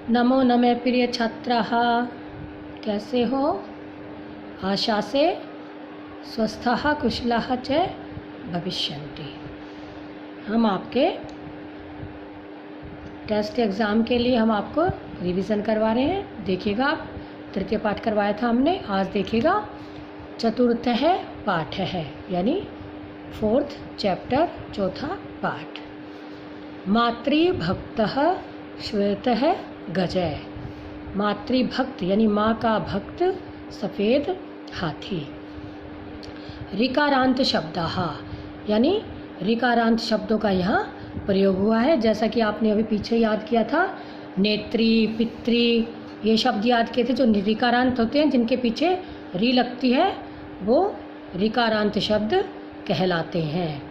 नमो नमः प्रिय छात्राः, कैसे हो? आशा से स्वस्थः कुशलः च भविष्यन्ति। हम आपके टेस्ट एग्ज़ाम के लिए हम आपको रिवीजन करवा रहे हैं। देखिएगा, आप तृतीय पाठ करवाया था हमने, आज देखिएगा चतुर्थः पाठ है, यानी 4th चैप्टर, चौथा पाठ। मातृभक्तः श्वेतः गजः। मातृभक्त यानी माँ का भक्त सफ़ेद हाथी। ऋकारांत शब्दः यानी ऋकारांत शब्दों का यहाँ प्रयोग हुआ है। जैसा कि आपने अभी पीछे याद किया था, नेत्री, पितृ, ये शब्द याद किए थे जो ऋकारांत होते हैं, जिनके पीछे री लगती है, वो ऋकारांत शब्द कहलाते हैं।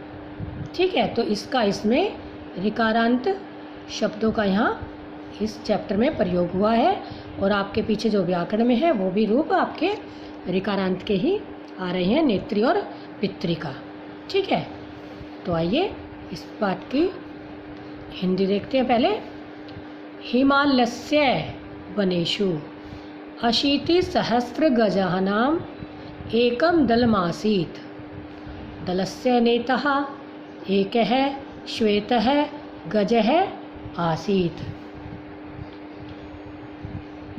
ठीक है, तो इसका इसमें ऋकारांत शब्दों का यहाँ इस चैप्टर में प्रयोग हुआ है, और आपके पीछे जो व्याकरण में है वो भी रूप आपके ऋकारांत के ही आ रहे हैं, नेत्री और पितृ का। ठीक है, तो आइए इस पाठ की हिंदी देखते हैं पहले। हिमालयस्य वनेषु अशीतिसहस्रगजानाम् एकं दलमासीत्। दलस्य नेतः एकः श्वेतः गजः आसीत्।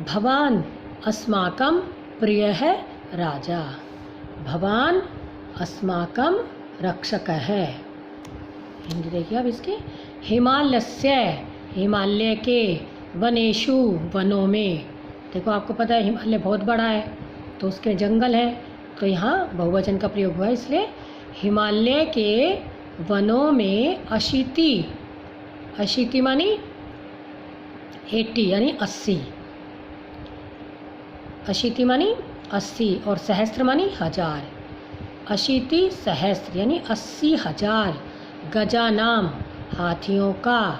भवान् अस्माकं प्रियः राजा। भवान् अस्माकं रक्षकः। हिंदी देखिए अब इसकी। हिमालयस्य, हिमालय के, वनेषु, वनों में। देखो, आपको पता है हिमालय बहुत बड़ा है, तो उसके जंगल है, तो यहाँ बहुवचन का प्रयोग हुआ है, इसलिए हिमालय के वनों में अशीति, अशीति मानी 80 यानी 80, अशीति मानी 80 और सहस्त्र मानी 1000। अशीति सहस्त्र यानी 80,000 गजानाम हाथियों का,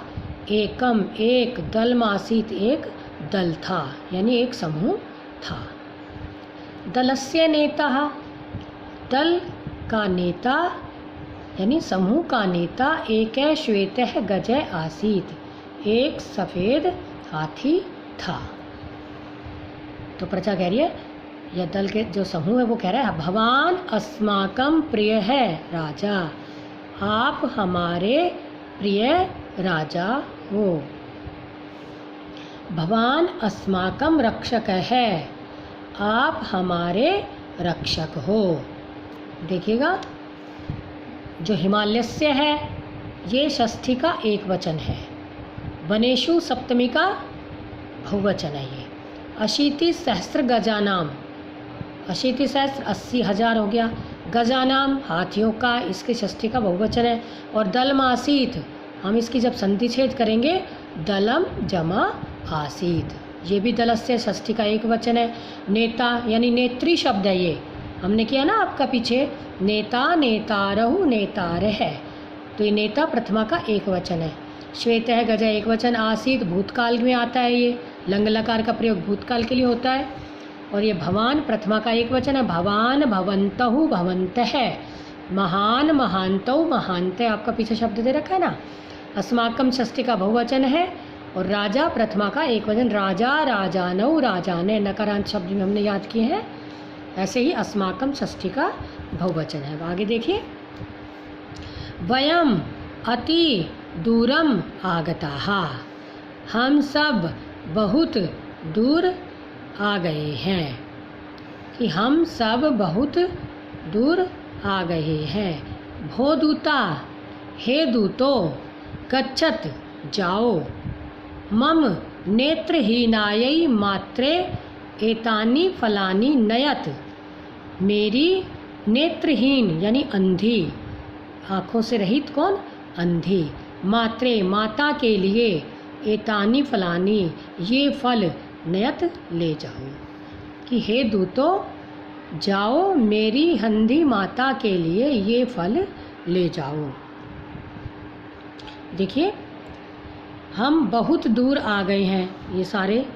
एकम एक, दलमासीत एक दल था, यानी एक समूह था। दलस्य नेता, दल का नेता यानी समूह का नेता, एक श्वेत गजः आसीत, एक सफ़ेद हाथी था। तो प्रजा कह रही है, यह दल के जो समूह है वो कह रहा है, भवान अस्माकं प्रिय है राजा, आप हमारे प्रिय राजा हो। भवान अस्माकं रक्षक है, आप हमारे रक्षक हो। देखिएगा, जो हिमालयस्य है ये षष्ठी का एक वचन है, वनेषु सप्तमी का बहुवचन है ये। अशीति सहस्त्र गजानाम, अशीति सहस्त्र 80,000 हो गया, गजानाम हाथियों का, इसके षष्ठी का बहुवचन है। और दलम आसीत, हम इसकी जब संधि छेद करेंगे, दलम जमा आसीत, ये भी दलस्य षष्ठी का एक वचन है। नेता यानी नेत्री शब्द है, ये हमने किया ना आपका पीछे, नेता, नेतारहु, नेतारः है, तो ये नेता प्रथमा का एक वचन है। श्वेत है गजा एक वचन, आसीत भूतकाल में आता है, ये लंग लकार का प्रयोग भूतकाल के लिए होता है। और ये भवान प्रथमा का एक वचन है, भवान भवन्तहु भवन्तः, महान महान्तौ महान्ते, आपका पीछे शब्द दे रखा है ना। अस्माकं षष्ठी का बहुवचन है, और राजा प्रथमा का एक वचन, राजा राजानौ राजाने, नकारांत शब्द में हमने याद किए हैं। ऐसे ही अस्माकं षष्ठी का बहुवचन है। आगे देखिए, वयम अति दूरम आगताः, हम सब बहुत दूर आ गए हैं, कि हम सब बहुत दूर आ गए हैं। भो दूता, हे दूतो, गच्छत जाओ, मम नेत्रहीनायै मात्रे एतानि फलानि नयत, मेरी नेत्रहीन यानी अंधी, आँखों से रहित कौन? अंधी, मात्रे माता के लिए, एतानि फलानि ये फल, नयत ले जाओ, कि हे दूतो जाओ, मेरी अंधी माता के लिए ये फल ले जाओ। देखिए, हम बहुत दूर आ गए हैं, ये सारे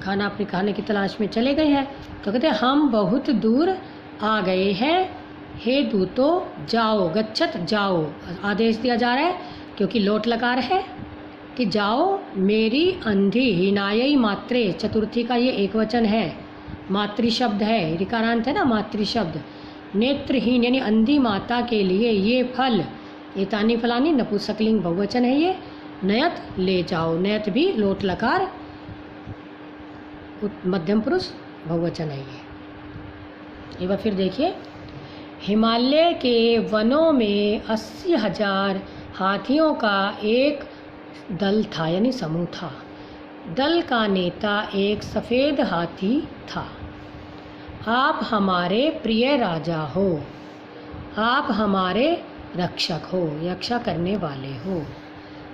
खाना अपने खाने की तलाश में चले गए हैं, तो कहते हैं हम बहुत दूर आ गए हैं, हे दूतो, जाओ, गच्छत जाओ, आदेश दिया जा रहा है क्योंकि लोट लकार है, कि जाओ मेरी अंधी हिनायई मात्रे, चतुर्थी का ये एक वचन है, मातृ शब्द है, ऋकारांत है ना मातृ शब्द, नेत्रहीन यानी अंधी माता के लिए ये फल, एतानी फलानी नपुंसकलिंग बहुवचन है ये, नयत ले जाओ, नयत भी लोट लकार मध्यम पुरुष बहुवचन है ये। एक बार फिर देखिए, हिमालय के वनों में 80,000 हाथियों का एक दल था यानी समूह था। दल का नेता एक सफ़ेद हाथी था। आप हमारे प्रिय राजा हो, आप हमारे रक्षक हो, रक्षा करने वाले हो,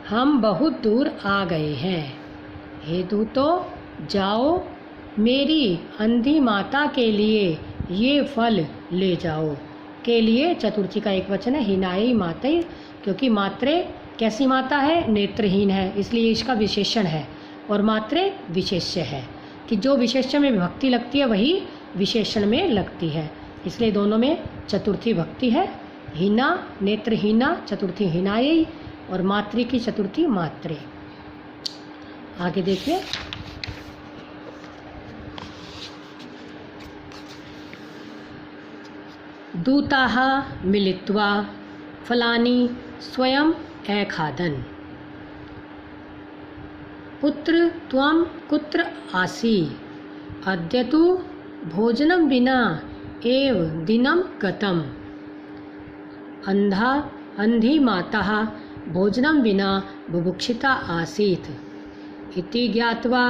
हम बहुत दूर आ गए हैं। हे दूतों, जाओ मेरी अंधी माता के लिए ये फल ले जाओ। के लिए चतुर्थी का एक वचन है, हिनाई माते, क्योंकि मात्रे कैसी माता है, नेत्रहीन है, इसलिए इसका विशेषण है, और मात्रे विशेष्य है कि जो विशेष्य में विभक्ति लगती है वही विशेषण में लगती है, इसलिए दोनों में चतुर्थी भक्ति है। हीना नेत्रहीना, चतुर्थी हिनाई, और मातृ की चतुर्थी मात्रे। आगे देखिए, दूताः मिलित्वा फलानि स्वयं अखादन्। पुत्र त्वं कुत्र आसि, अद्य तु भोजनं विना एव दिनं गतम्। अंधी माता भोजनं विना बुभुक्षिता आसीत् इति ज्ञात्वा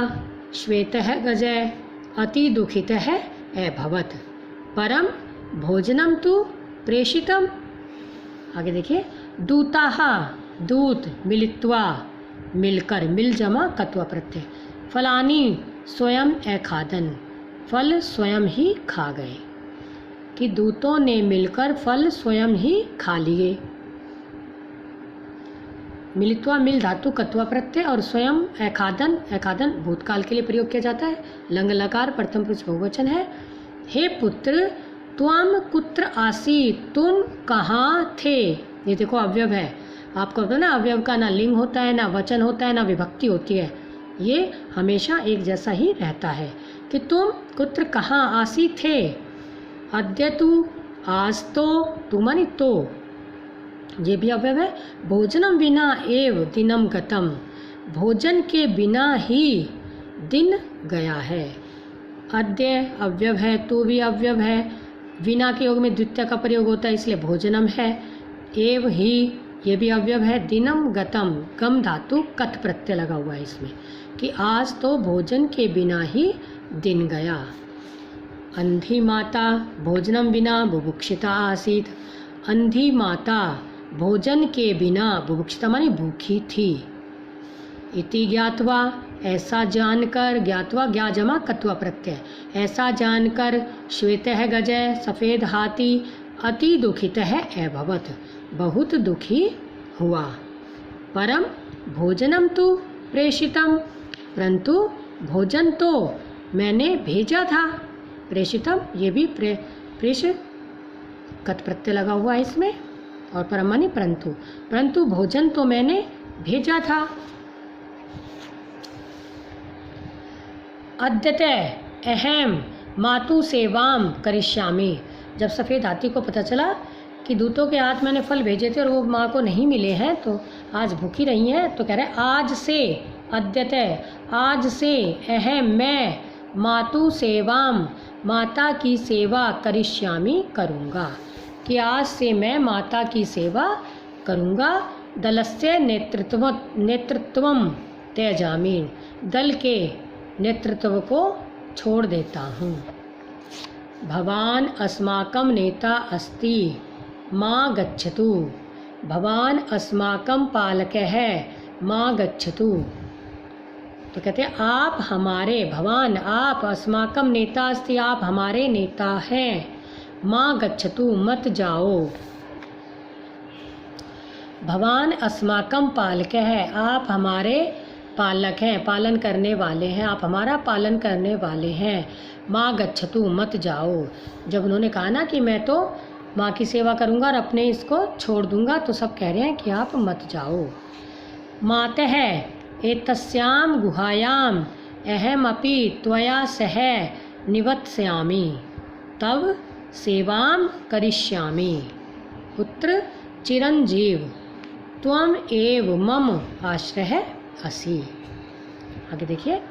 श्वेतः गजः अति दुःखितः अभवत्, परं भोजनं तु प्रेषितम्। आगे देखिए, दूताः दूत, मिलित्वा मिलकर, मिल जमा कत्वा प्रत्यय, फलानी स्वयं अखादन, फल स्वयं ही खा गए, कि दूतों ने मिलकर फल स्वयं ही खा लिए। मिलित्वा मिल धातु कत्वा प्रत्यय और स्वयं अखादन, अखादन भूतकाल के लिए प्रयोग किया जाता है, लंग लकार प्रथम पुरुष बहुवचन है। हे पुत्र त्वम कुत्र आसी, तुम कहाँ थे। ये देखो अवयव है, आपको पता ना अवयव का ना लिंग होता है, ना वचन होता है, ना विभक्ति होती है, ये हमेशा एक जैसा ही रहता है कि तुम कुत्र कहाँ आसी थे। अद्य तु, आज तो, तू मानी तो, ये भी अवयव है। भोजनम बिना एव दिनम गतम, भोजन के बिना ही दिन गया है। अद्य अवयव है, तू भी अवयव है, विना के योग में द्वितीय का प्रयोग होता है इसलिए भोजनम है। एव ही ये भी अवयव है। दिनम गतम, गम धातु कत प्रत्यय लगा हुआ है इसमें, कि आज तो भोजन के बिना ही दिन गया। अंधी माता भोजनम बिना बुभुक्षिता आसीत, अंधी माता भोजन के बिना, बुभुक्षिता मानी भूखी थी। इति ज्ञात्वा, ऐसा जानकर, ज्ञात्वा ज्ञा जमा कत्वा प्रत्यय, ऐसा जानकर श्वेतः गजः सफ़ेद हाथी अति दुखितः अभवत्, बहुत दुखी हुआ। परम भोजनम तु प्रेषितम, परंतु भोजन तो मैंने भेजा था। प्रेषितम ये भी प्रेष कत प्रत्यय लगा हुआ है इसमें, और परम मानी परंतु, परंतु भोजन तो मैंने भेजा था। अद्यतः अहम मातु सेवाम करिष्यामि, जब सफ़ेद हाथी को पता चला कि दूतों के हाथ मैंने फल भेजे थे और वो माँ को नहीं मिले हैं तो आज भूखी रही हैं, तो कह रहे आज से, अद्यतः आज से, अहम मैं, मातु सेवाम माता की सेवा करिष्यामि करूँगा, कि आज से मैं माता की सेवा करूँगा। दलस्य नेतृत्वम त्यजामि, दल के नेतृत्व को छोड़ देता हूँ। भवान अस्माकं नेता अस्ति माँ गच्छतु, भवान अस्माकं पालकः है माँ गच्छतु। तो कहते हैं आप हमारे, भवान आप, अस्माकं नेता अस्ति आप हमारे नेता हैं, माँ गच्छतु मत जाओ। भवान अस्माकं पालकः है, आप हमारे पालक हैं, पालन करने वाले हैं, आप हमारा पालन करने वाले हैं। माँ गच्छतु मत जाओ, जब उन्होंने कहा ना कि मैं तो माँ की सेवा करूँगा और अपने इसको छोड़ दूँगा, तो सब कह रहे हैं कि आप मत जाओ। मातः एतस्यां गुहायाम् अहमपि त्वया सह निवत्स्यामि तव सेवां करिष्यामि। पुत्र चिरंजीव त्वम एव मम आश्रय असि। आगे देखिए,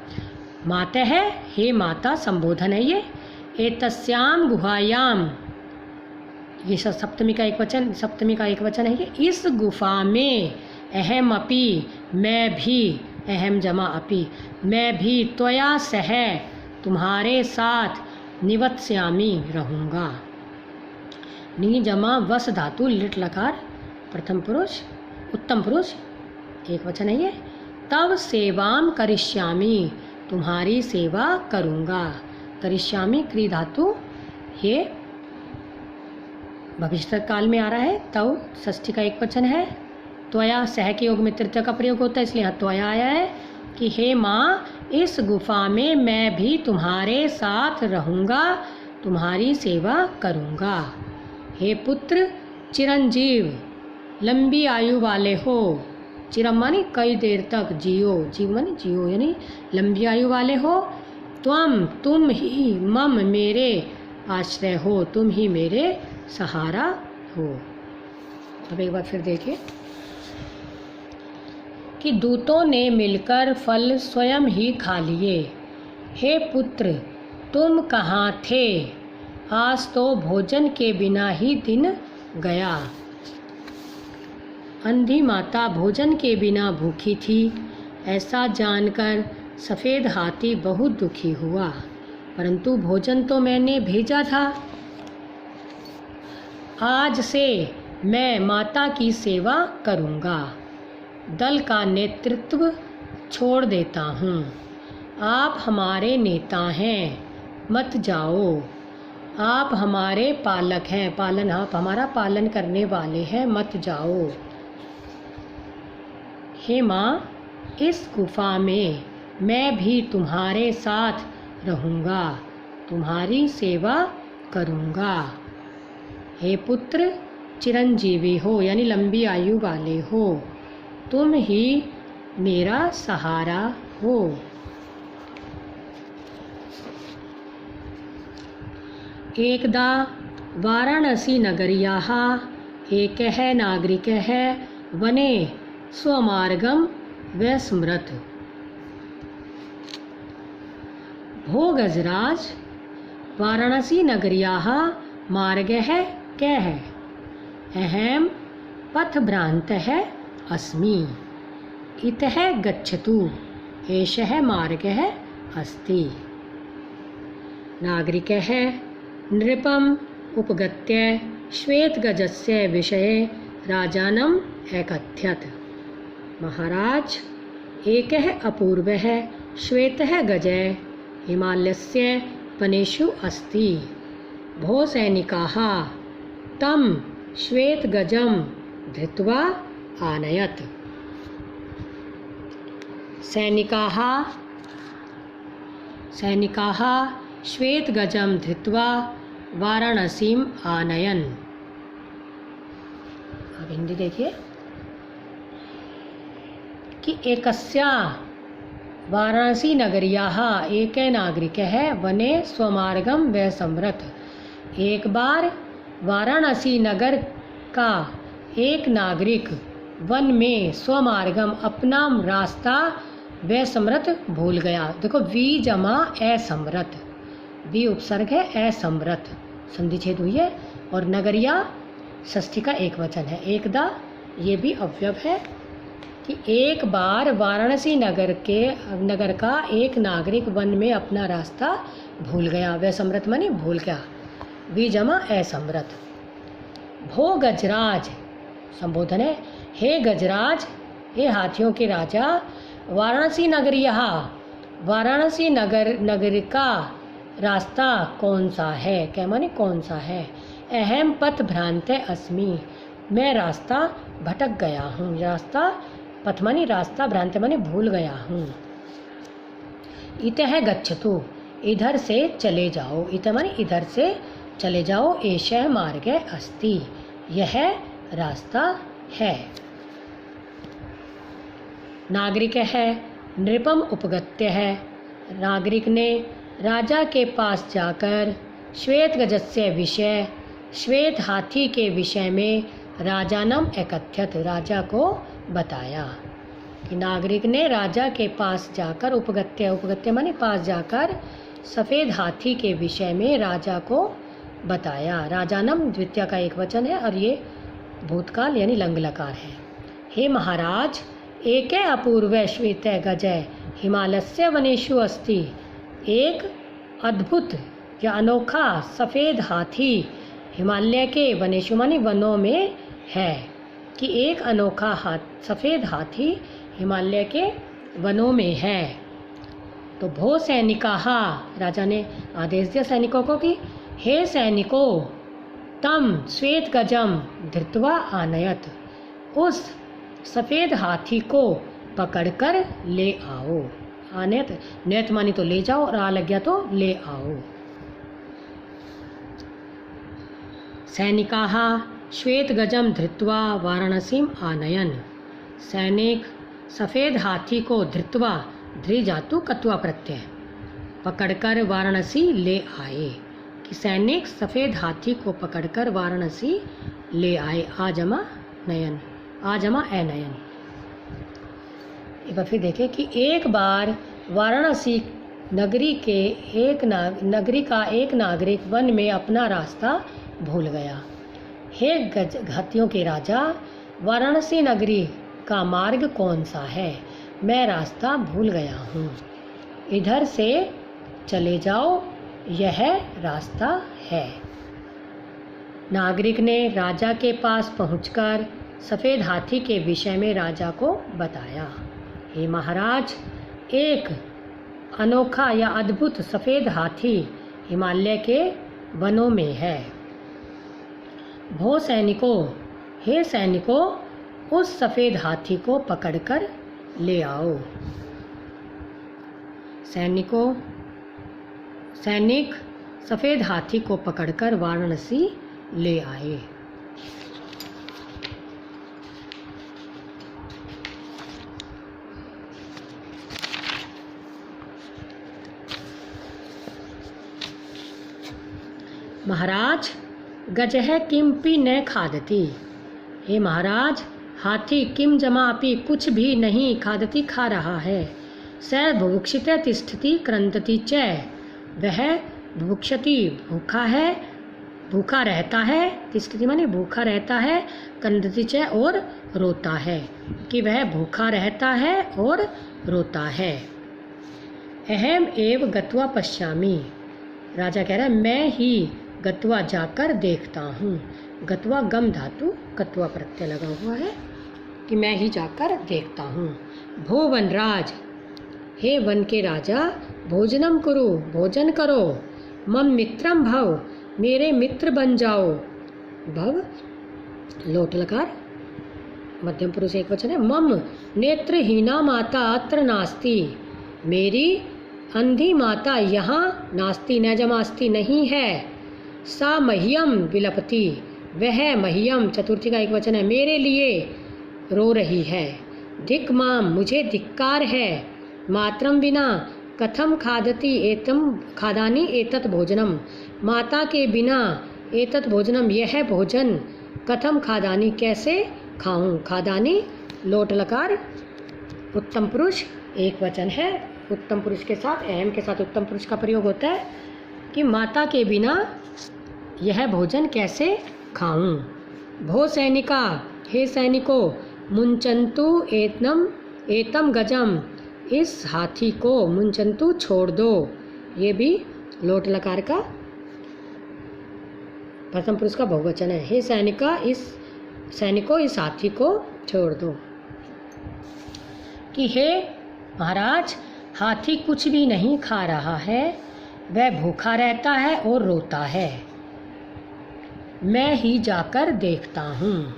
मातः, हे माता, संबोधन है ये। एतस्याम गुहायाम, ये सप्तमी का एक वचन है ये। इस गुफा में, अहमपि, मैं भी, अहम जमा अपि, मैं भी, त्वया सह, तुम्हारे साथ, निवत्स्यामि, रहूँगा। नि जमा वस धातु, लिट लकार, प्रथम पुरुष, उत्तम पुरुष, एक वचन है ये। तब सेवाम करिष्यामि, तुम्हारी सेवा करूँगा। करिष्यामि क्री धातु, ये भविष्य काल में आ रहा है। तब षष्ठी का एक वचन है। त्वया सह के योग में तृतीय का प्रयोग होता है, इसलिए त्वया आया है कि हे माँ, इस गुफा में मैं भी तुम्हारे साथ रहूँगा, तुम्हारी सेवा करूँगा। हे पुत्र चिरंजीव, लंबी आयु वाले हो। चिरम मानी कई देर तक जियो, जीव मानी जियो, यानी लंबी आयु वाले हो। तुम ही मम, मेरे आश्रय हो, तुम ही मेरे सहारा हो। अब एक बार फिर देखिए कि दूतों ने मिलकर फल स्वयं ही खा लिए। हे पुत्र, तुम कहाँ थे? आज तो भोजन के बिना ही दिन गया। अंधी माता भोजन के बिना भूखी थी। ऐसा जानकर सफ़ेद हाथी बहुत दुखी हुआ, परंतु भोजन तो मैंने भेजा था। आज से मैं माता की सेवा करूँगा। दल का नेतृत्व छोड़ देता हूँ। आप हमारे नेता हैं, मत जाओ। आप हमारे पालक हैं, आप हमारा पालन करने वाले हैं, मत जाओ। हे माँ, इस गुफा में मैं भी तुम्हारे साथ रहूँगा, तुम्हारी सेवा करूँगा। हे पुत्र चिरंजीवी हो, यानी लंबी आयु वाले हो, तुम ही मेरा सहारा हो। एकदा वाराणसी नगर्याः एकः नागरिकः वने स्वमार्गं व्यस्मरत्। भो गजराज, वाराणसी नगर्याः मार्गः कः? अहं पथभ्रान्तः अस्मि। इतः गच्छतु, एषः मार्गः अस्ति। नागरिकः नृपम् उपगत्य श्वेतगजस्य विषये राजानम् अकथयत्। महाराज, एकः अपूर्वः श्वेतः गजः हिमालयस्य वनेषु अस्ति। भो सैनिकाः तं श्वेतगजं धृत्वा आनयत्। सैनिकाः श्वेतगजं धृत्वा वाराणसीम् आनयन्। अब हिंदी देखिए कि एकस्या वाराणसी नगर्याः एक नागरिकः वने स्वमार्गं व्यसमरत्। एक बार वाराणसी नगर का एक नागरिक वन में स्वमार्गम अपना रास्ता व्यसमरत भूल गया। देखो वी जमा असमरत, वी उपसर्ग है, असमरत संधि छेद हुई है, और नगरिया षष्ठी का एक वचन है। एकदा ये भी अवयव है कि एक बार वाराणसी नगर का एक नागरिक वन में अपना रास्ता भूल गया। व्यसमरत माने भूल गया, वी जमा असमरत। भो गजराज संबोधन है, हे गजराज, हे हाथियों के राजा, वाराणसी नगर का रास्ता कौन सा है? क्या माने कौन सा है? अहम पथ भ्रांत अस्मि, मैं रास्ता भटक गया हूँ। रास्ता पथ मानी रास्ता, भ्रांत माने भूल गया हूँ। इतः गच्छतु, इधर से चले जाओ। इतः माने इधर से चले जाओ। एषः मार्ग अस्ति, यह रास्ता है। नागरिक है, नृपम उपगत्य है। नागरिक ने राजा के पास जाकर श्वेत गजस्य विषय, श्वेत हाथी के विषय में राजानम एकथ्यत, राजा को बताया। कि नागरिक ने राजा के पास जाकर, उपगत्य, उपगत्य माने पास जाकर, सफ़ेद हाथी के विषय में राजा को बताया। राजानम द्वितीय का एक वचन है और ये भूतकाल यानी लंग लकार है। हे महाराज, एके अपूर्व श्वेत गजय हिमालयस्य वनेषु अस्ति। एक अद्भुत या अनोखा सफ़ेद हाथी हिमालय के वनेषु माने वनों में है। कि एक अनोखा सफ़ेद हाथी हिमालय के वनों में है। तो भो सैनिकाः, राजा ने आदेश दिया सैनिकों को कि हे सैनिकों, तम श्वेत गजम धृत्वा आनयत, उस सफ़ेद हाथी को पकड़कर ले आओ। आनयत, नयत मानी तो ले जाओ और आ लग गया तो ले आओ। सैनिकाः श्वेत गजम धृत्वा वाराणसीम आनयन। सैनिक सफ़ेद हाथी को धृत्वा, धृ धातु कत्वा प्रत्यय, पकड़कर वाराणसी ले आए। कि सैनिक सफ़ेद हाथी को पकड़कर वाराणसी ले आए। आजमा नयन, आजमा अनयन। एक बार फिर देखें कि एक बार वाराणसी नगरी का एक नागरिक वन में अपना रास्ता भूल गया। हे हाथियों के राजा, वाराणसी नगरी का मार्ग कौन सा है? मैं रास्ता भूल गया हूँ, इधर से चले जाओ, यह रास्ता है। नागरिक ने राजा के पास पहुंचकर सफ़ेद हाथी के विषय में राजा को बताया। हे महाराज, एक अनोखा या अद्भुत सफ़ेद हाथी हिमालय के वनों में है। भो सैनिकों, हे सैनिकों, उस सफ़ेद हाथी को पकड़कर ले आओ। सैनिक सफ़ेद हाथी को पकड़कर वाराणसी ले आए। महाराज, गजः किमपि न खादति। हे महाराज, हाथी किम जमा अपि, कुछ भी नहीं, खादति खा रहा है। स बुभुक्षित तिष्ठति क्रंदति च, वह बुभुक्षति भूखा है, भूखा रहता है। तिष्ठति माने भूखा रहता है, क्रंदति च और रोता है। कि वह भूखा रहता है और रोता है। अहम एव गत्वा पश्यामि, राजा कह रहा है मैं ही गत्वा जाकर देखता हूँ। गत्वा गम धातु कत्वा प्रत्यय लगा हुआ है कि मैं ही जाकर देखता हूँ। भो वनराज, हे वन के राजा, भोजनम कुरु, भोजन करो। मम मित्रम भव, मेरे मित्र बन जाओ। भव लोट लकार, मध्यम पुरुष एक वचन है। मम नेत्रहीना माता अत्र नास्ति, मेरी अंधी माता यहाँ नास्ति न जमास्ति नहीं है। सा मह्यम विलपति, वह मह्यम चतुर्थी का एक वचन है, मेरे लिए रो रही है। धिक माम, मुझे धिक्कार है। मातरम बिना कथम खादति एतम खादानी एतत् भोजनम, माता के बिना एतत् भोजनम, यह भोजन, कथम खादानी, कैसे खाऊं। खादानी लोट लकार, उत्तम पुरुष एक वचन है। उत्तम पुरुष के साथ, अहम के साथ उत्तम पुरुष का प्रयोग होता है कि माता के बिना यह भोजन कैसे खाऊं। भो सैनिका, हे सैनिकों, मुंचंतु एतम गजम, इस हाथी को, मुंचंतु छोड़ दो। ये भी लोट लकार का प्रथम पुरुष का बहुवचन है। हे सैनिका, इस सैनिकों, इस हाथी को छोड़ दो। कि हे महाराज, हाथी कुछ भी नहीं खा रहा है, वह भूखा रहता है और रोता है। मैं ही जाकर देखता हूँ।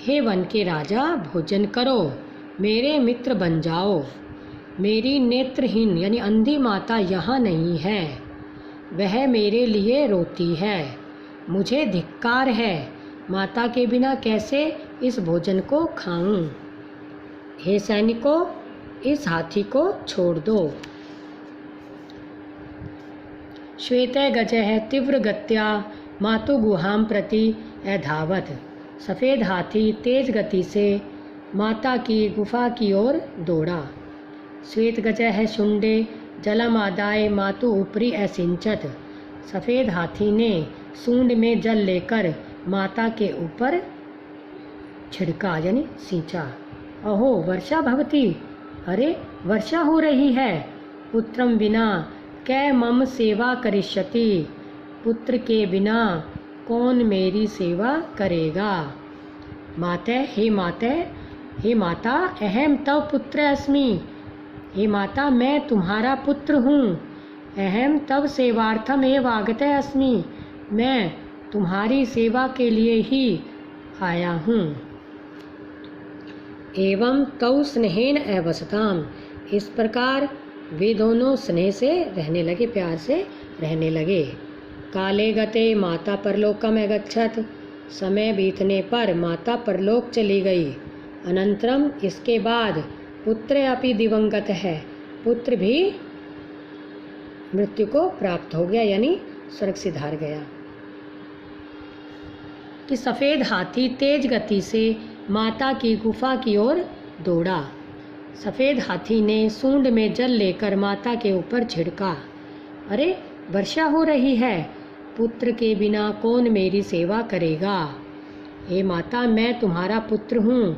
हे वन के राजा, भोजन करो, मेरे मित्र बन जाओ। मेरी नेत्रहीन यानी अंधी माता यहाँ नहीं है, वह मेरे लिए रोती है। मुझे धिक्कार है, माता के बिना कैसे इस भोजन को खाऊं। हे सैनिकों, इस हाथी को छोड़ दो। श्वेते गजः तीव्र गत्या मातु गुहां प्रति अधावत। सफ़ेद हाथी तेज गति से माता की गुफा की ओर दौड़ा। श्वेत गजः शुंडे जलमादाय मातु ऊपरी असिंचत। सफ़ेद हाथी ने सूंड में जल लेकर माता के ऊपर छिड़का यानी सींचा। अहो वर्षा भवती, अरे वर्षा हो रही है। पुत्रम बिना कै मम सेवा करिष्यति, पुत्र के बिना कौन मेरी सेवा करेगा। माते हे माते, हे माता, अहम तव पुत्र अस्मि, हे माता मैं तुम्हारा पुत्र हूँ। अहम तव सेवार्थम एव आगते अस्मि, मैं तुम्हारी सेवा के लिए ही आया हूँ। एवं तौ स्नेहेन अवसताम, इस प्रकार वे दोनों स्नेह से रहने लगे, प्यार से रहने लगे। काले गते माता परलोकम अगच्छत, समय बीतने पर माता परलोक चली गई। अनंतरम, इसके बाद पुत्र अपि दिवंगत है, पुत्र भी मृत्यु को प्राप्त हो गया यानी स्वर्ग सिधार गया। कि सफ़ेद हाथी तेज गति से माता की गुफा की ओर दौड़ा। सफ़ेद हाथी ने सूंड में जल लेकर माता के ऊपर छिड़का। अरे वर्षा हो रही है, पुत्र के बिना कौन मेरी सेवा करेगा। हे माता मैं तुम्हारा पुत्र हूँ,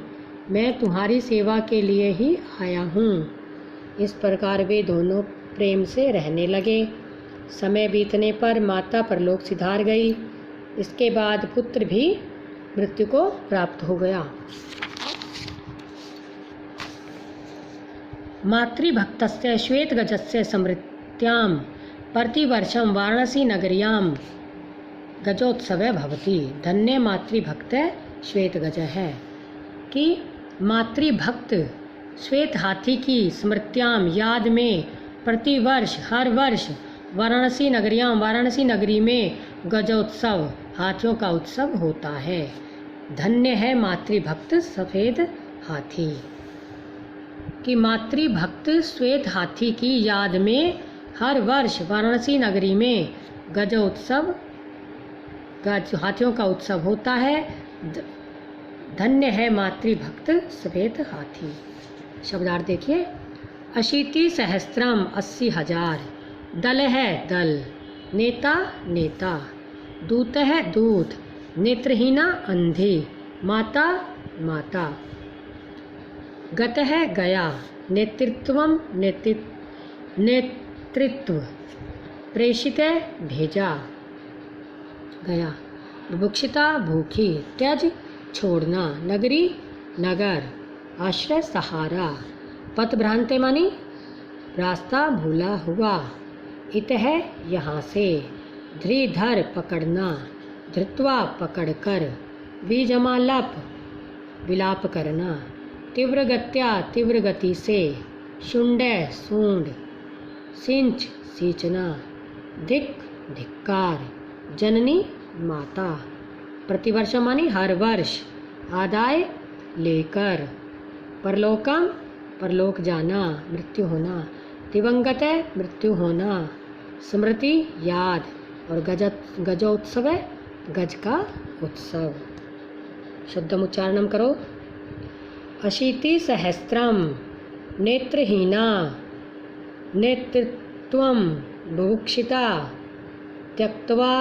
मैं तुम्हारी सेवा के लिए ही आया हूँ। इस प्रकार वे दोनों प्रेम से रहने लगे। समय बीतने पर माता परलोक सिधार गई। इसके बाद पुत्र भी मृत्यु को प्राप्त हो गया। मातृभक्तस्य श्वेतगजस्य स्मृत्यां प्रतिवर्षं वाराणसी नगर्यां गजोत्सवे भवति। धन्य मातृभक्त श्वेतगज है। कि मातृभक्त श्वेत हाथी की स्मृत्याम याद में प्रतिवर्ष हर वर्ष वाराणसी नगरी में गजोत्सव हाथियों का उत्सव होता है। धन्य है मातृभक्त सफ़ेद हाथी। कि मातृभक्त श्वेत हाथी की याद में हर वर्ष वाराणसी नगरी में गजोत्सव हाथियों का उत्सव होता है। धन्य है मातृभक्त सफ़ेद हाथी। शब्दार्थ देखिए। अशीति सहस्त्रम 80,000, दल है दल, नेता नेता, दूत है दूत, नेत्रहीना अंधी, माता माता, गत है गया, नेतृत्वम नेतृत्व, प्रेषित है भेजा गया, बुभुक्षिता भूखी, त्यज छोड़ना, नगरी नगर, आश्रय सहारा, पथ भ्रांते मानी रास्ता भूला हुआ, इत है यहाँ से, धृधर पकड़ना, धृत्वा पकड़कर, बीजमालप विलाप करना, तीव्र गत्या तीव्र गति से, शुंडे सूंड, सिंच सींचना, धिक धिक्कार, जननी माता, प्रतिवर्ष मानी हर वर्ष, आदाय लेकर, परलोकम परलोक जाना मृत्यु होना, दिवंगत मृत्यु होना, स्मृति याद, और गजोत्सव गज का उत्सव। शुद्धम उच्चारणम करो। अशीति सहस्त्रम नेत्रहीना, नेतृत्वम बुभुक्षिता, त्यक्त्वा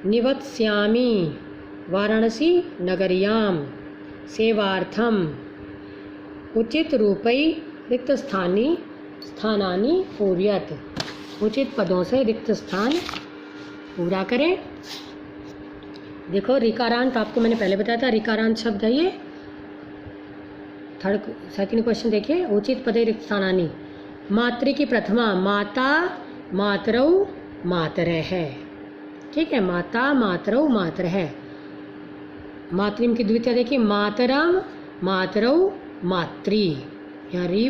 निवत्स्यामि वाराणसी नगर्यां सेवार्थम, उचित रूपै रिक्त स्थानानि पूर्यत, उचित पदों से रिक्त स्थान पूरा करें। देखो रिकारांत आपको मैंने पहले बताया था, रिकारांत शब्द है ये। सेकंड क्वेश्चन देखिए। उचित पदे रिक्त स्थानानि, मातृ की प्रथमा माता मातरौ मातरः है, ठीक है, माता मातरौ मातर है। मातृम की द्वितीय देखिए, मातरम मातरौ मातृ, यहाँ री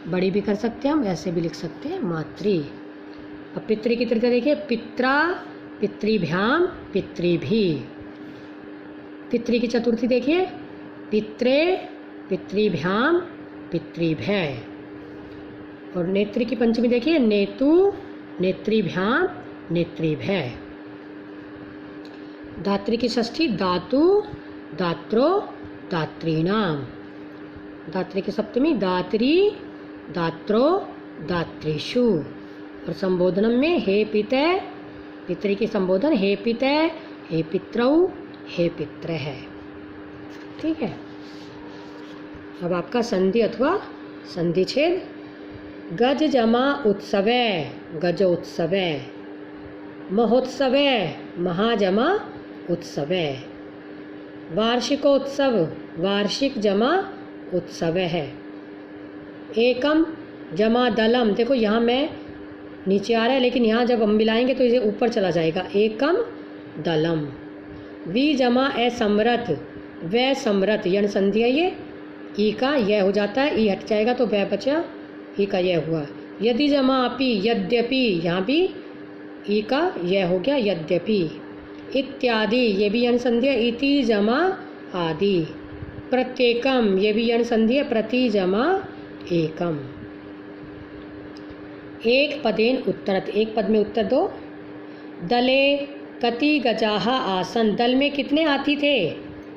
बड़ी भी कर सकते हैं हम, ऐसे भी लिख सकते हैं मातृ। अब पितृ की तृतीया देखिए, पित्रा पितृभ्याम पितृभि। पितृ की चतुर्थी देखिए, पित्रे पितृभ्याम पितृभ्य। और नेत्र की पंचमी देखिए, नेतु नेत्रीभ्याम नेत्रीभ्य। धात्री की षष्ठी धातु दात्रो दात्रीणाम। धात्री की सप्तमी दात्री दात्रो दात्रीषु। और संबोधनम में हे पिते, पितृ की संबोधन हे पिते हे पितरौ हे पित्र है। ठीक है। अब आपका संधि अथवा संधि छेद। गज जमा उत्सवे गजोत्सवे, महोत्सवे महाजमा उत्सवे, वार्षिकोत्सव वार्षिक जमा उत्सव है। एकम जमा दलम, देखो यहाँ मैं नीचे आ रहा है लेकिन यहाँ जब हम मिलाएंगे तो इसे ऊपर चला जाएगा। एकम दलम। वी जमा ए समरथ वह समरथ, यण संधि है ये, ई का यह हो जाता है, ई हट जाएगा तो वह बचा, ई का यह हुआ। यदि जमा अपि यद्यपि, यहाँ भी ई का यह हो गया यद्यपि। इत्यादि ये भी यण संधि है, इति जमा आदि। प्रत्येकम ये भी यण संधि है, प्रति जमा एकम। एक पदेन उत्तरत, एक पद में उत्तर दो। दले कति गजाह आसन, दल में कितने हाथी थे?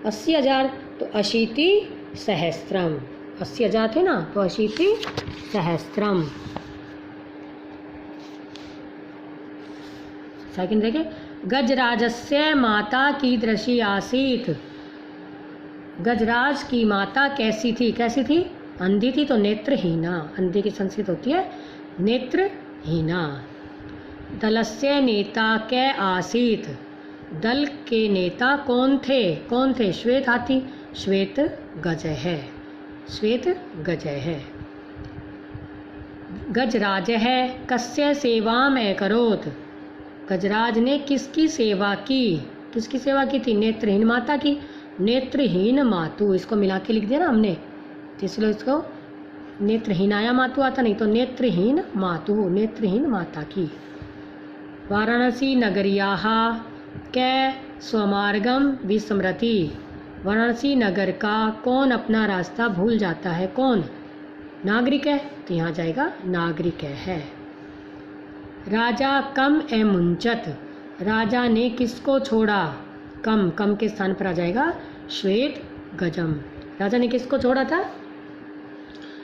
80,000, तो अशीति सहस्त्रम, 80,000 थे ना, तो अशीति सहस्त्रम। सेकंड देखिए, गजराजस्य माता कीदृशी आसीत। गजराज की माता कैसी थी? कैसी थी? अंधी थी, तो नेत्रहीना। अंधी की संस्कृत होती है नेत्रहीना। दलस्य नेता कै आसीत, दल के नेता कौन थे? कौन थे? श्वेत हाथी, श्वेत गजय है, श्वेत गजय है। गजराज है कस्य सेवाम अकरोत, गजराज ने किसकी सेवा की? किसकी सेवा की थी? नेत्रहीन माता की। नेत्रहीन मातु, इसको मिला के लिख दिया ना हमने, तो इसलिए इसको नेत्रहीनाया मातु आता नहीं, तो नेत्रहीन मातु, नेत्रहीन माता की। वाराणसी नगरियाः कै स्वमार्गम विस्मृति, वाराणसी नगर का कौन अपना रास्ता भूल जाता है? कौन? नागरिक है, तो यहाँ जाएगा नागरिक है। राजा कम ए मुंचत, राजा ने किसको छोड़ा? कम, कम के स्थान पर आ जाएगा श्वेत गजम। राजा ने किसको छोड़ा था?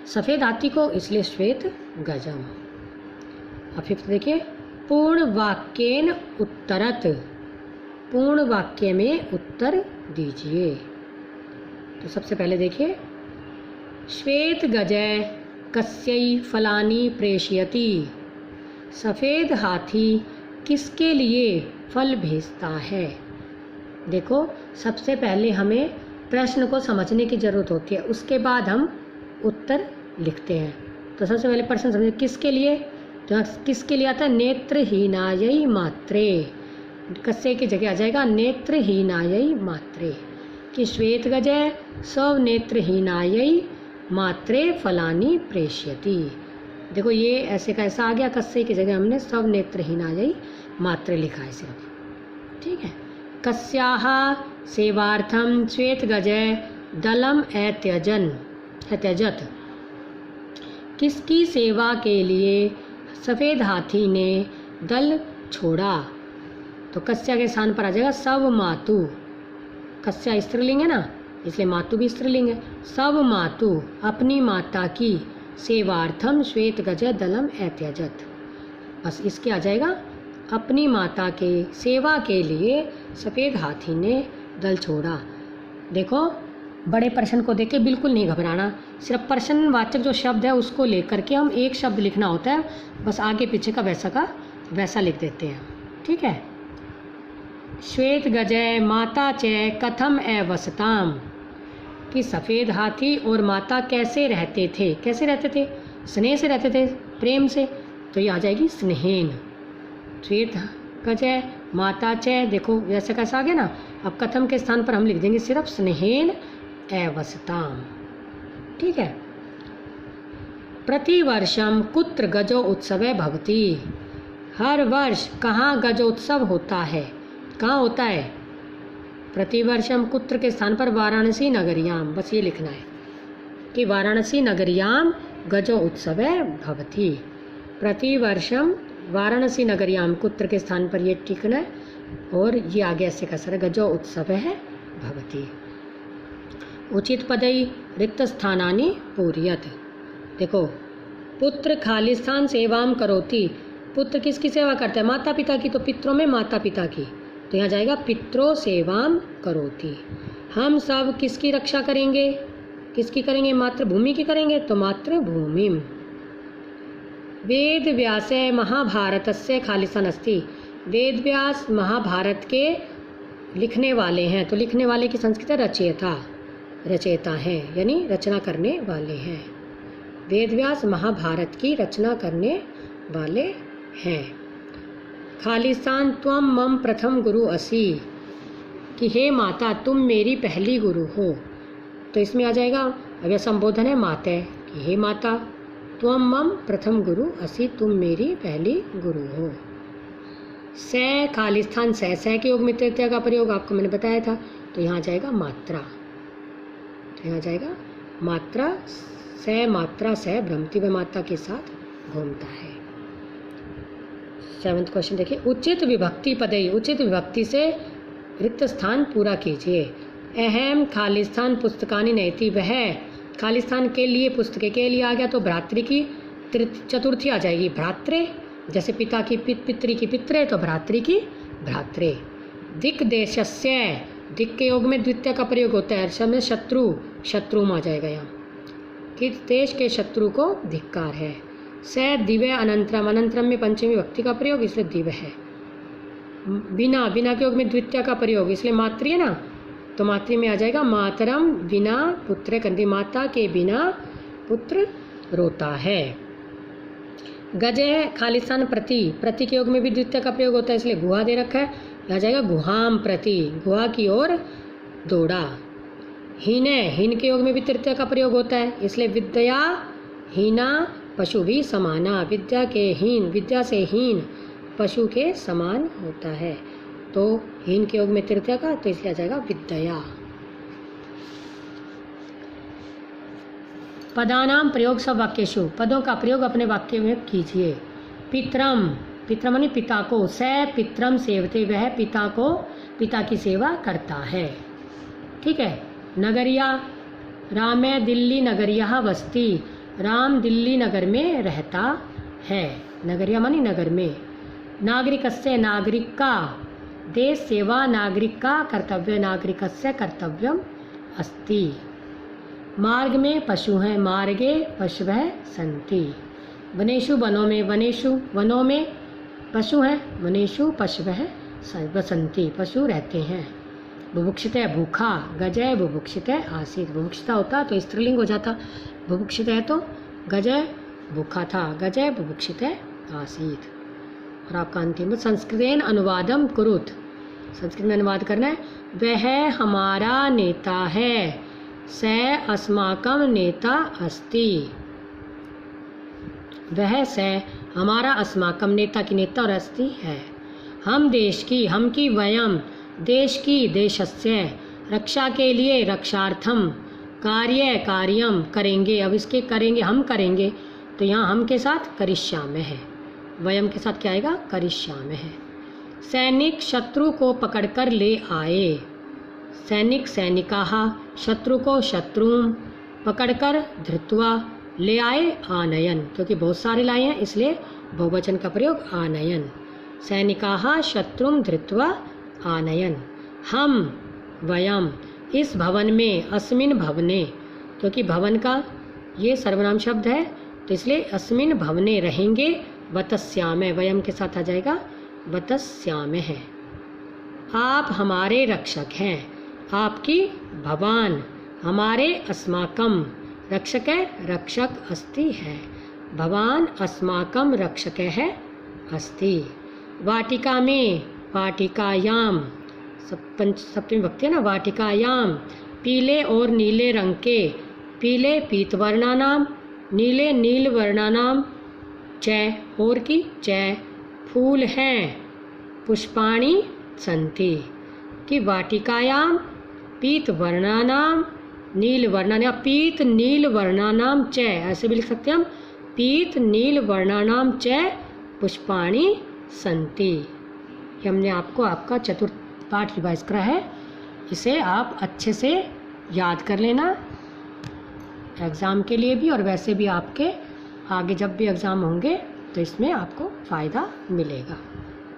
सफ़ेद हाथी को, इसलिए श्वेत गजम। अब फिफ्थ देखिए, पूर्ण वाक्येन उत्तरत, पूर्ण वाक्य में उत्तर दीजिए। तो सबसे पहले देखिए, श्वेत गजय कस्यै फलानि प्रेषयति, सफ़ेद हाथी किसके लिए फल भेजता है? देखो, सबसे पहले हमें प्रश्न को समझने की ज़रूरत होती है, उसके बाद हम उत्तर लिखते हैं। तो सबसे पहले प्रश्न समझे, किसके लिए? तो किसके लिए आता है? नेत्रहीनायै मात्रे, कस्य की जगह आ जाएगा नेत्रहीनायै मात्रे, कि श्वेत गजय स्व नेत्रहीनायै मात्रे फलानी प्रेषयति। देखो ये ऐसे का ऐसा आ गया, कस्य की जगह हमने स्व नेत्रहीनायै मात्रे लिखा है सिर्फ। ठीक है। कस्याः सेवार्थम श्वेत गजय दलम अत्यजत, किसकी सेवा के लिए सफ़ेद हाथी ने दल छोड़ा? तो कस्या के स्थान पर आ जाएगा सब मातु, कस्या स्त्रीलिंग है ना, इसलिए मातु भी स्त्रीलिंग है। सब मातु अपनी माता की सेवार्थम श्वेत गजय दलम अत्यजत, बस इसके आ जाएगा अपनी माता के सेवा के लिए सफ़ेद हाथी ने दल छोड़ा। देखो, बड़े प्रश्न को देख के बिल्कुल नहीं घबराना, सिर्फ प्रश्नवाचक जो शब्द है उसको लेकर के हम एक शब्द लिखना होता है, बस आगे पीछे का वैसा लिख देते हैं। ठीक है। श्वेत गजय माता च कथम अवसताम, कि सफ़ेद हाथी और माता कैसे रहते थे? कैसे रहते थे? स्नेह से रहते थे, प्रेम से, तो ये आ जाएगी स्नेहेन। श्वेत गजय माता च, देखो वैसे कैसा आ गया ना। अब कथम के स्थान पर हम लिख देंगे सिर्फ स्नेहेन अवसताम। ठीक है। प्रतिवर्षम कुत्र गजो उत्सवे भवति, हर वर्ष कहाँ गजोत्सव होता है? कहाँ होता है? प्रतिवर्षम कुत्र के स्थान पर वाराणसी नगरियाम, बस ये लिखना है। कि वाराणसी नगर्यां गजो उत्सवे भवति। प्रतिवर्षम वाराणसी नगर्यां कुत्र के स्थान पर ये टिकना है और ये आगे ऐसे का सर गजो उत्सव है भवति। उचित पदई रिक्त स्थानानि पूरयत। देखो पुत्र खाली स्थान सेवाम करोति। पुत्र किसकी सेवा करता है? माता पिता की। तो पितरों में माता पिता की, तो यहाँ जाएगा पित्रो सेवाम करोति। हम सब किसकी रक्षा करेंगे? किसकी करेंगे? मातृभूमि की करेंगे, तो मातृभूमिम। वेद व्यासे महाभारतस्य खालिस्थान अस्ति। वेद व्यास महाभारत के लिखने वाले हैं, तो लिखने वाले की संस्कृत रचयिता, रचयिता हैं, यानी रचना करने वाले हैं। वेद व्यास महाभारत की रचना करने वाले हैं। खालिस्थान त्वम मम प्रथम गुरु असि, कि हे माता तुम मेरी पहली गुरु हो। तो इसमें आ जाएगा, अब यह संबोधन है माता, कि हे माता त्वम मम प्रथम गुरु असि, तुम मेरी पहली गुरु हो। से खालिस्थान से के योग में तृतीया का प्रयोग आपको मैंने बताया था, तो यहाँ जाएगा मात्रा, तो यहाँ जाएगा मात्रा। से मात्रा से भ्रमती व मात्रा के साथ घूमता है। 7वां क्वेश्चन देखिए, उचित विभक्ति पदई। उचित विभक्ति से रिक्त स्थान पूरा कीजिए। अहम खालिस्थान पुस्तकानि नयति। वह खालिस्थान के लिए, पुस्तक के लिए आ गया तो भ्रातृ की चतुर्थी आ जाएगी, भ्रात्रे। जैसे पिता की पितृ की पित्रे, तो भ्रातृ की भ्रात्रे। दिक् देशस्य, दिक् के योग में द्वितीय का प्रयोग होता है, शब्द शत्रु, शत्रु में आ जाएगा यहाँ, कि देश के शत्रु को धिक्कार है। से दिव्य अनंतरम, अनंतरम में पंचमी विभक्ति का प्रयोग, इसलिए दिव्य है। बिना, बिना के योग में द्वितीय का प्रयोग, इसलिए मातृ है ना, तो मातृ में आ जाएगा मातरम बिना पुत्र कंदी। माता के बिना पुत्र रोता है। गजे खालिस्थान प्रति, प्रति के योग में भी द्वितीय का प्रयोग होता है, इसलिए गुहा दे रखा है, आ जाएगा गुहाम प्रति, गुहा की ओर दौड़ा। हीने, हीन के योग में भी तृतीय का प्रयोग होता है, इसलिए विद्या हीना पशु भी समाना। विद्या के हीन, विद्या से हीन पशु के समान होता है, तो हीन के योग में तृतीय का, तो इसलिए आ जाएगा विद्या। पदानाम प्रयोग सब वाक्येषु। पदों का प्रयोग अपने वाक्य में कीजिए। पितरम, पितरम यानी पिता को। से पितरम सेवते, वह पिता को, पिता की सेवा करता है। ठीक है। नगरिया, रामे दिल्ली नगरिया बस्ती। राम दिल्ली नगर में रहता है। नगरिया मानी नगर में। नागरिकस्य, नागरिक का। देश सेवा नागरिक का कर्तव्य, नागरिकस्य कर्तव्यम अस्ति। मार्ग में पशु हैं, मार्गे पशवः सन्ति। वनेषु, वनों में, वनेषु वनों में पशु हैं, वनेषु पशवः वसन्ति, पशु रहते हैं। बुभुक्षित भूखा, गजय बुभुक्षित आसीत। बुभुक्षिता होता तो स्त्रीलिंग हो जाता, बुभुक्षित है तो गजय भूखा था, गजय बुभुक्षित आसीत। और आपका अंतिम संस्कृतेन अनुवादम कुरुत। संस्कृत में अनुवाद करना है। वह हमारा नेता है, स अस्माकं नेता अस्ति। वह से हमारा, अस्माकं नेता की नेता और अस्ति है। हम देश की, हम की, वयम देश की, देशस्य रक्षा के लिए, रक्षार्थम कार्य, कार्यम करेंगे। अब इसके करेंगे, हम करेंगे, तो यहाँ हम के साथ करिष्यामः है, वयम के साथ क्या आएगा? करिष्यामः है। सैनिक शत्रु को पकड़कर ले आए। सैनिक सैनिकाः, शत्रु को शत्रुं पकड़कर, धृत्वा ले आए, आनयन, क्योंकि बहुत सारे लाए हैं इसलिए बहुवचन का प्रयोग आनयन। सैनिकाः शत्रुं धृत्वा आनयन। हम, वयम इस भवन में, अस्मिन् भवने, क्योंकि भवन का ये सर्वनाम शब्द है तो इसलिए अस्मिन् भवने रहेंगे। वतस्यामः, वयम के साथ आ जाएगा वतस्यामः। आप हमारे रक्षक हैं, आपकी भवान, हमारे अस्माकम रक्षक है, रक्षक अस्ति है, भवान अस्माकम रक्षक है अस्ति। वाटिका में, वाटिकायाम सप्तमी भक्ति है ना, वाटिकायाम पीले और नीले रंग के, पीले पीत वर्णानाम, नीले नील वर्णानाम, च और की च फूल हैं, पुष्पाणि सन्ति। कि वाटिकायाम पीत वर्णानाम नील वर्णा, पीत नील वर्णानाम च, ऐसे भी लिख सकते हैं हम, पीत नील वर्णानाम च पुष्पाणि सन्ति। ये हमने आपको आपका चतुर्थ पाठ रिवाइज करा है, इसे आप अच्छे से याद कर लेना एग्ज़ाम के लिए भी, और वैसे भी आपके आगे जब भी एग्ज़ाम होंगे तो इसमें आपको फ़ायदा मिलेगा।